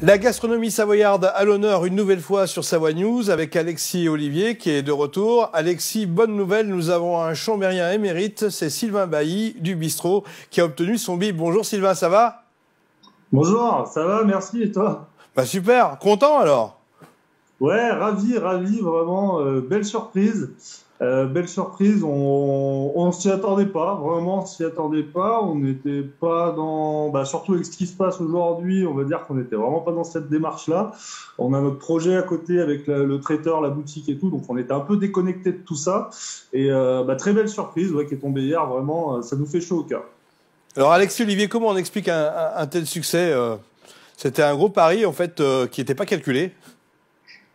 La gastronomie savoyarde à l'honneur une nouvelle fois sur Savoie News avec Alexis Olivier qui est de retour. Alexis, bonne nouvelle, nous avons un chambérien émérite, c'est Sylvain Bailly du bistrot qui a obtenu son bib. Bonjour Sylvain, ça va? Bonjour, ça va, merci, et toi? Bah super, content alors? Ouais, ravi, vraiment, belle surprise, on s'y attendait pas, vraiment, on s'y attendait pas, on n'était pas surtout avec ce qui se passe aujourd'hui, on va dire qu'on n'était vraiment pas dans cette démarche-là. On a notre projet à côté avec le traiteur, la boutique et tout, donc on était un peu déconnecté de tout ça, et très belle surprise, ouais, qui est tombée hier, vraiment, ça nous fait chaud au cœur. Alors Alexis Olivier, comment on explique un tel succès? C'était un gros pari en fait qui n'était pas calculé.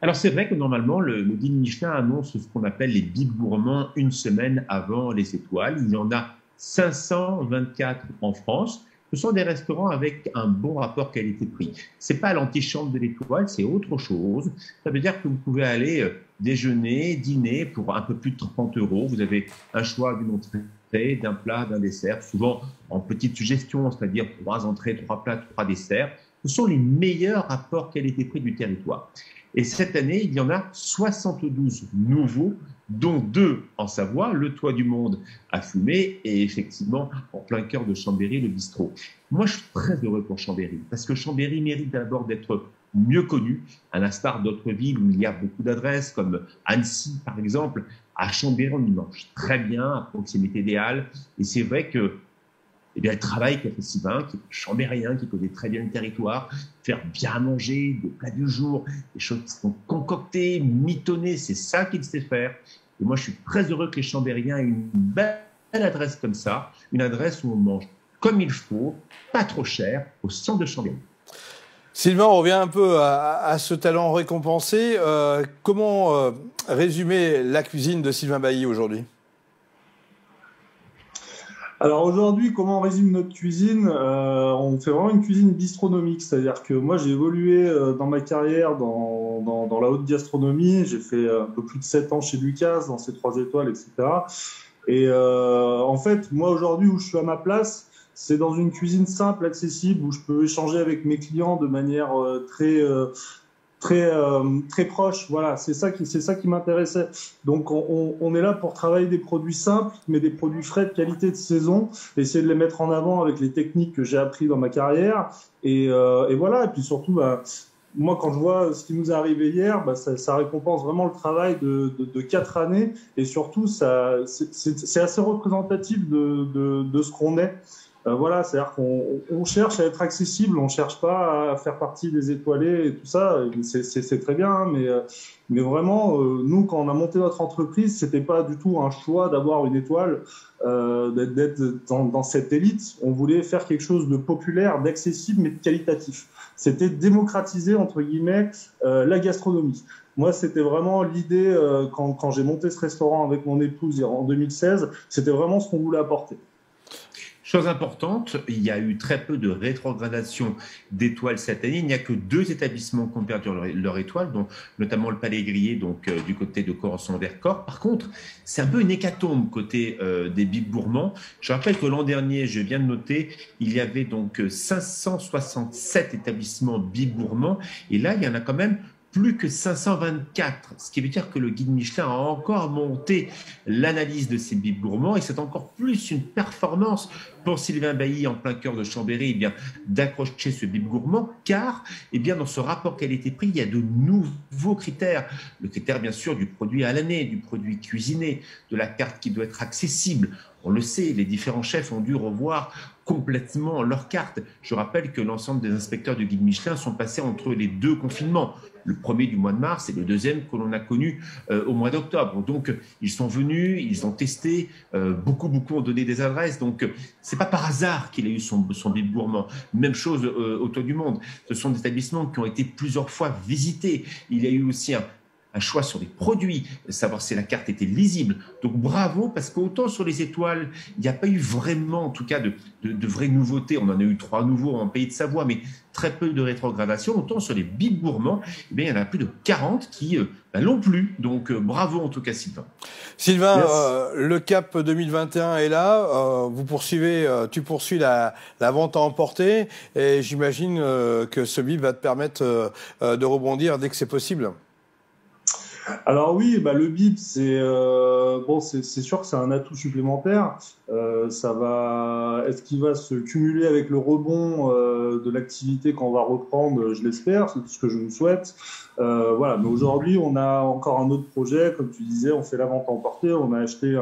Alors c'est vrai que normalement, le guide Michelin annonce ce qu'on appelle les bigs gourmands une semaine avant les étoiles. Il y en a 524 en France. Ce sont des restaurants avec un bon rapport qualité-prix. C'est pas l'antichambre de l'étoile, c'est autre chose. Ça veut dire que vous pouvez aller déjeuner, dîner pour un peu plus de 30 euros. Vous avez un choix d'une entrée, d'un plat, d'un dessert, souvent en petite suggestion, c'est-à-dire 3 entrées, 3 plats, 3 desserts. Ce sont les meilleurs rapports qualité-prix du territoire. Et cette année, il y en a 72 nouveaux, dont 2 en Savoie, le Toit du Monde à Fumé et effectivement en plein cœur de Chambéry, le bistrot. Moi, je suis très heureux pour Chambéry parce que Chambéry mérite d'abord d'être mieux connu, à l'instar d'autres villes où il y a beaucoup d'adresses comme Annecy par exemple. À Chambéry, on y mange très bien, à proximité des Halles. Et c'est vrai que le travail qu'a fait Sylvain, qui est chambérien, qui connaît très bien le territoire, faire bien manger, des plats du jour, des choses qui sont concoctées, mitonnées, c'est ça qu'il sait faire. Et moi, je suis très heureux que les chambériens aient une belle adresse comme ça, une adresse où on mange comme il faut, pas trop cher, au centre de Chambéry. Sylvain, on revient un peu à ce talent récompensé. Comment résumer la cuisine de Sylvain Bailly aujourd'hui? Alors aujourd'hui, comment on résume notre cuisine? On fait vraiment une cuisine bistronomique, c'est-à-dire que moi j'ai évolué dans ma carrière dans la haute gastronomie, j'ai fait un peu plus de 7 ans chez Lucas, dans ces 3 étoiles, etc. Et en fait, moi aujourd'hui où je suis à ma place, c'est dans une cuisine simple, accessible, où je peux échanger avec mes clients de manière très proche. Voilà, c'est ça qui m'intéressait. Donc on est là pour travailler des produits simples, mais des produits frais de qualité de saison, essayer de les mettre en avant avec les techniques que j'ai appris dans ma carrière. Et voilà. Et puis surtout, moi, quand je vois ce qui nous est arrivé hier, ça récompense vraiment le travail de 4 années. Et surtout, c'est assez représentatif de ce qu'on est. Voilà, c'est-à-dire qu'on cherche à être accessible, on cherche pas à faire partie des étoilés et tout ça. C'est très bien, hein, mais vraiment, nous, quand on a monté notre entreprise, c'était pas du tout un choix d'avoir une étoile, d'être dans cette élite. On voulait faire quelque chose de populaire, d'accessible, mais de qualitatif. C'était démocratiser, entre guillemets, la gastronomie. Moi, c'était vraiment l'idée, quand j'ai monté ce restaurant avec mon épouse en 2016, c'était vraiment ce qu'on voulait apporter. Chose importante, il y a eu très peu de rétrogradation d'étoiles cette année. Il n'y a que 2 établissements qui ont perdu leur étoile, dont notamment le Palais Grillé, donc du côté de Corançon-Vercors. Par contre, c'est un peu une hécatombe côté des bigs gourmands. Je rappelle que l'an dernier, je viens de noter, il y avait donc 567 établissements bigs gourmands, et là, il y en a quand même plus que 524, ce qui veut dire que le guide Michelin a encore monté l'analyse de ces bigs gourmands et c'est encore plus une performance pour Sylvain Bailly en plein cœur de Chambéry, eh bien, d'accrocher ce bib gourmand, car eh bien, dans ce rapport qualité-prix, il y a de nouveaux critères. Le critère, bien sûr, du produit à l'année, du produit cuisiné, de la carte qui doit être accessible. On le sait, les différents chefs ont dû revoir complètement leur carte. Je rappelle que l'ensemble des inspecteurs du guide Michelin sont passés entre les 2 confinements. Le premier du mois de mars et le deuxième que l'on a connu au mois d'octobre. Donc, ils sont venus, ils ont testé, beaucoup ont donné des adresses. Donc, c'est pas par hasard qu'il a eu son bib gourmand. Même chose au Toit du Monde. Ce sont des établissements qui ont été plusieurs fois visités. Il y a eu aussi un un choix sur les produits, savoir si la carte était lisible. Donc bravo, parce qu'autant sur les étoiles, il n'y a pas eu vraiment, en tout cas, de vraies nouveautés. On en a eu 3 nouveaux en Pays de Savoie, mais très peu de rétrogradation. Autant sur les bibes gourmands, il y en a plus de 40 qui l'ont plus. Donc bravo en tout cas, Sylvain. Sylvain, le cap 2021 est là. Tu poursuis la vente à emporter, et j'imagine que ce bib va te permettre de rebondir dès que c'est possible. Alors oui, le bib, c'est sûr que c'est un atout supplémentaire. Est-ce qu'il va se cumuler avec le rebond de l'activité qu'on va reprendre? Je l'espère, c'est tout ce que je me souhaite. Voilà. Mais aujourd'hui, on a encore un autre projet, comme tu disais, on fait la vente à emporter. On a acheté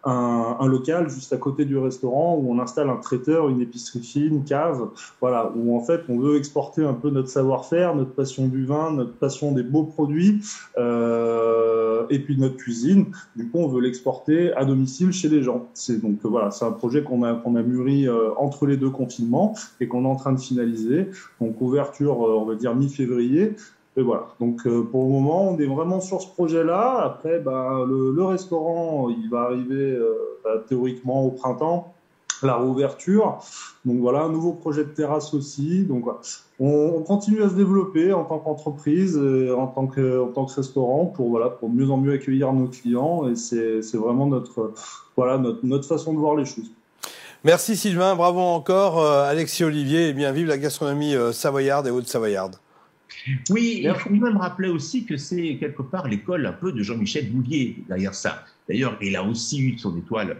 un local juste à côté du restaurant où on installe un traiteur, une épicerie fine, cave, voilà, où en fait on veut exporter un peu notre savoir-faire, notre passion du vin, notre passion des beaux produits, et puis notre cuisine. Du coup, on veut l'exporter à domicile chez les gens. C'est un projet qu'on a mûri entre les 2 confinements et qu'on est en train de finaliser. Donc ouverture, on va dire mi-février. Et voilà. Donc pour le moment, on est vraiment sur ce projet-là. Après, le restaurant, il va arriver théoriquement au printemps, la réouverture. Donc voilà, un nouveau projet de terrasse aussi. Donc voilà. On continue à se développer en tant qu'entreprise, en tant que restaurant, pour mieux en mieux accueillir nos clients. Et c'est vraiment notre façon de voir les choses. Merci Sylvain, bravo encore Alexis Olivier. Et bien vive la gastronomie savoyarde et haute-savoyarde. Oui, il faut même rappeler aussi que c'est quelque part l'école un peu de Jean-Michel Bouvier derrière ça. D'ailleurs, il a aussi eu son étoile,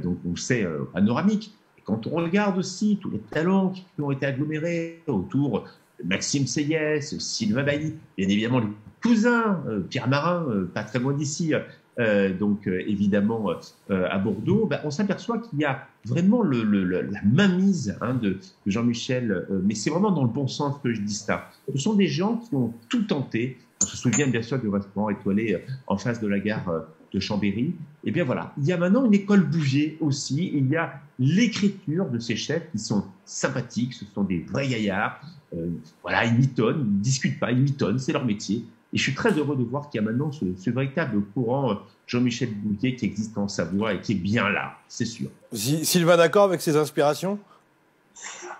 donc on sait, panoramique. Et quand on regarde aussi tous les talents qui ont été agglomérés autour de Maxime Seyès, Sylvain Bailly, bien évidemment les cousins, Pierre Marin, pas très loin d'ici, évidemment à Bordeaux, on s'aperçoit qu'il y a vraiment la mainmise de Jean-Michel, mais c'est vraiment dans le bon sens que je dis ça. Ce sont des gens qui ont tout tenté. On se souvient bien sûr du restaurant étoilé en face de la gare de Chambéry. Et bien voilà, il y a maintenant une école Bouvier aussi. Il y a l'écriture de ces chefs qui sont sympathiques. Ce sont des vrais gaillards. Ils mitonnent, ils ne discutent pas, ils mitonnent, c'est leur métier. Et je suis très heureux de voir qu'il y a maintenant ce véritable courant Jean-Michel Bouvier qui existe en Savoie et qui est bien là, c'est sûr. Sylvain, d'accord avec ces inspirations ?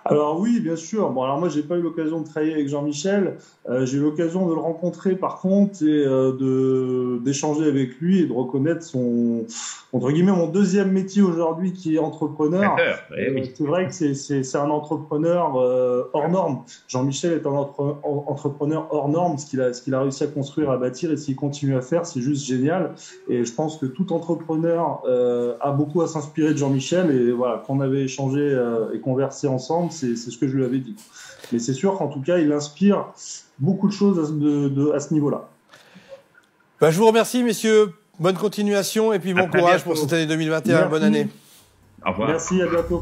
Alors oui, bien sûr. Bon, alors moi, j'ai pas eu l'occasion de travailler avec Jean-Michel. J'ai eu l'occasion de le rencontrer, par contre, et d'échanger avec lui et de reconnaître son, entre guillemets, mon deuxième métier aujourd'hui, qui est entrepreneur. Oui. C'est vrai que c'est un entrepreneur hors norme. Jean-Michel est un entrepreneur hors norme. Ce qu'il a réussi à construire, à bâtir, et ce qu'il continue à faire, c'est juste génial. Et je pense que tout entrepreneur a beaucoup à s'inspirer de Jean-Michel. Et voilà, qu'on avait échangé et conversé ensemble, c'est ce que je lui avais dit. Mais c'est sûr qu'en tout cas, il inspire beaucoup de choses à ce niveau-là. Je vous remercie, messieurs. Bonne continuation et puis bon courage pour cette année 2021. Merci. Bonne année. Au revoir. Merci, à bientôt.